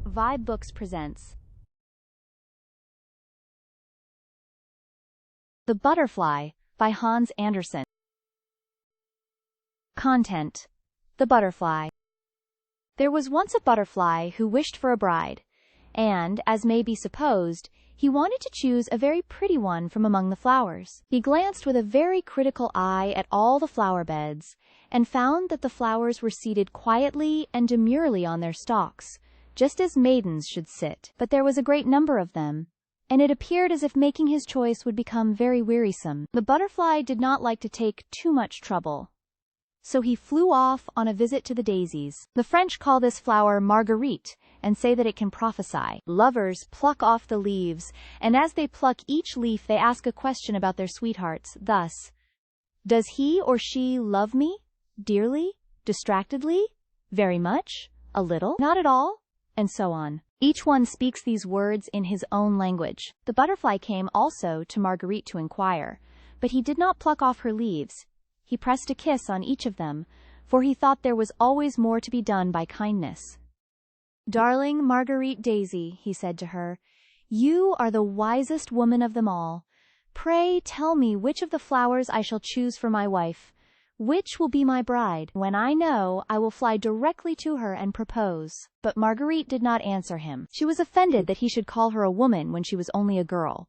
vibeBooks presents The Butterfly by Hans Andersen. Content: The Butterfly. There was once a butterfly who wished for a bride, and, as may be supposed, he wanted to choose a very pretty one from among the flowers. He glanced with a very critical eye at all the flower beds, and found that the flowers were seated quietly and demurely on their stalks, just as maidens should sit. But there was a great number of them, and it appeared as if making his choice would become very wearisome. The butterfly did not like to take too much trouble, so he flew off on a visit to the daisies. The French call this flower marguerite, and say that it can prophesy. Lovers pluck off the leaves, and as they pluck each leaf they ask a question about their sweethearts, thus: "Does he or she love me? Dearly? Distractedly? Very much? A little? Not at all?" And so on. Each one speaks these words in his own language. The butterfly came also to Marguerite to inquire, but he did not pluck off her leaves. He pressed a kiss on each of them, for he thought there was always more to be done by kindness. "Darling Marguerite Daisy," he said to her, "you are the wisest woman of them all. Pray tell me which of the flowers I shall choose for my wife. Which will be my bride? When I know, I will fly directly to her and propose." But Marguerite did not answer him. She was offended that he should call her a woman when she was only a girl.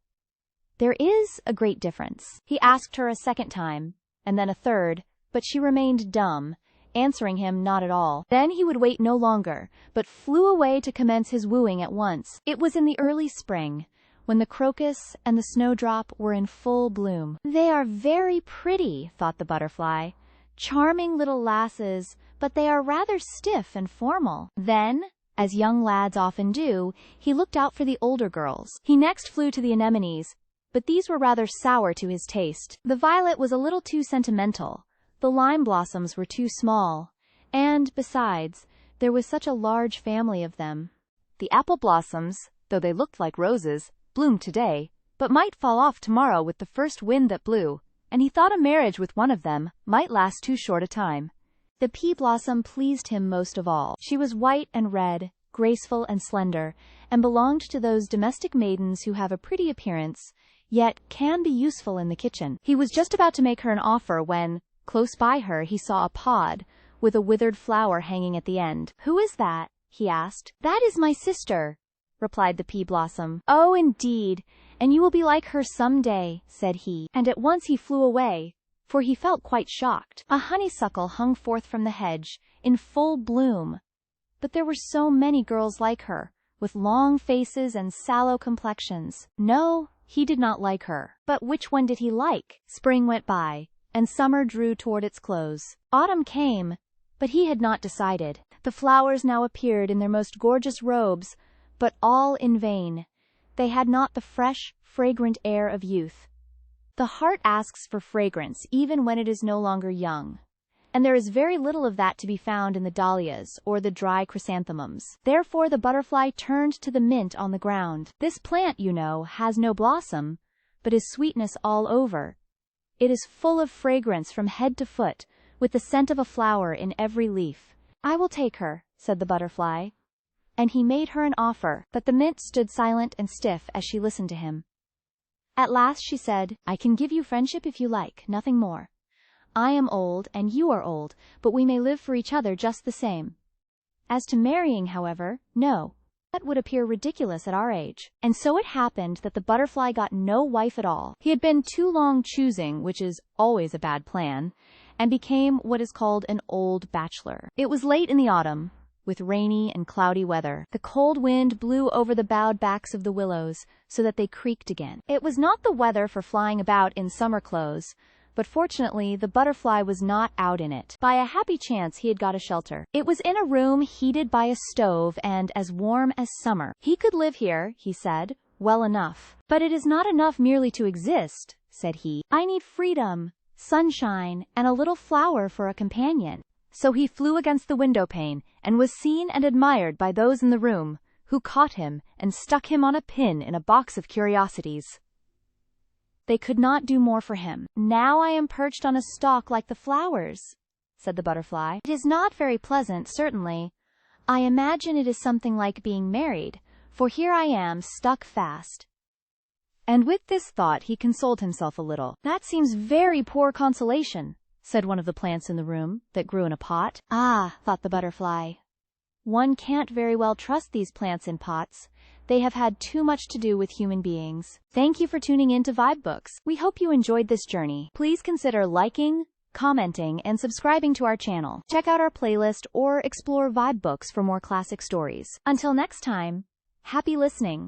"There is a great difference." He asked her a second time, and then a third, but she remained dumb, answering him not at all. Then he would wait no longer, but flew away to commence his wooing at once. It was in the early spring, when the crocus and the snowdrop were in full bloom. "They are very pretty," thought the butterfly. "Charming little lasses, but they are rather stiff and formal." Then, as young lads often do, he looked out for the older girls. He next flew to the anemones, but these were rather sour to his taste. The violet was a little too sentimental, the lime blossoms were too small, and, besides, there was such a large family of them. The apple blossoms, though they looked like roses, bloomed today, but might fall off tomorrow with the first wind that blew, and he thought a marriage with one of them might last too short a time. The pea blossom pleased him most of all. She was white and red, graceful and slender, and belonged to those domestic maidens who have a pretty appearance, yet can be useful in the kitchen. He was just about to make her an offer when, close by her, he saw a pod, with a withered flower hanging at the end. "Who is that?" he asked. "That is my sister," replied the pea blossom. "Oh, indeed, and you will be like her some day," said he, and at once he flew away, for he felt quite shocked. A honeysuckle hung forth from the hedge, in full bloom, but there were so many girls like her, with long faces and sallow complexions. No, he did not like her. But which one did he like? Spring went by, and summer drew toward its close. Autumn came, but he had not decided. The flowers now appeared in their most gorgeous robes, but all in vain. They had not the fresh, fragrant air of youth. The heart asks for fragrance even when it is no longer young, and there is very little of that to be found in the dahlias or the dry chrysanthemums. Therefore the butterfly turned to the mint on the ground. "This plant, you know, has no blossom, but is sweetness all over. It is full of fragrance from head to foot, with the scent of a flower in every leaf." "I will take her," said the butterfly, and he made her an offer, but the mint stood silent and stiff as she listened to him. At last she said, "I can give you friendship if you like, nothing more. I am old and you are old, but we may live for each other just the same. As to marrying, however, no. That would appear ridiculous at our age." And so it happened that the butterfly got no wife at all. He had been too long choosing, which is always a bad plan, and became what is called an old bachelor. It was late in the autumn, with rainy and cloudy weather. The cold wind blew over the bowed backs of the willows, so that they creaked again. It was not the weather for flying about in summer clothes, but fortunately the butterfly was not out in it. By a happy chance he had got a shelter. It was in a room heated by a stove and as warm as summer. He could live here, he said, well enough. "But it is not enough merely to exist," said he. "I need freedom, sunshine, and a little flower for a companion." So he flew against the window pane, and was seen and admired by those in the room, who caught him and stuck him on a pin in a box of curiosities. They could not do more for him. "Now I am perched on a stalk like the flowers," said the butterfly. "It is not very pleasant, certainly. I imagine it is something like being married, for here I am stuck fast. And with this thought he consoled himself a little. That seems very poor consolation, said one of the plants in the room, that grew in a pot. Ah, thought the butterfly. One can't very well trust these plants in pots. They have had too much to do with human beings. Thank you for tuning in to vibeBooks. We hope you enjoyed this journey. Please consider liking, commenting, and subscribing to our channel. Check out our playlist or explore vibeBooks for more classic stories. Until next time, happy listening.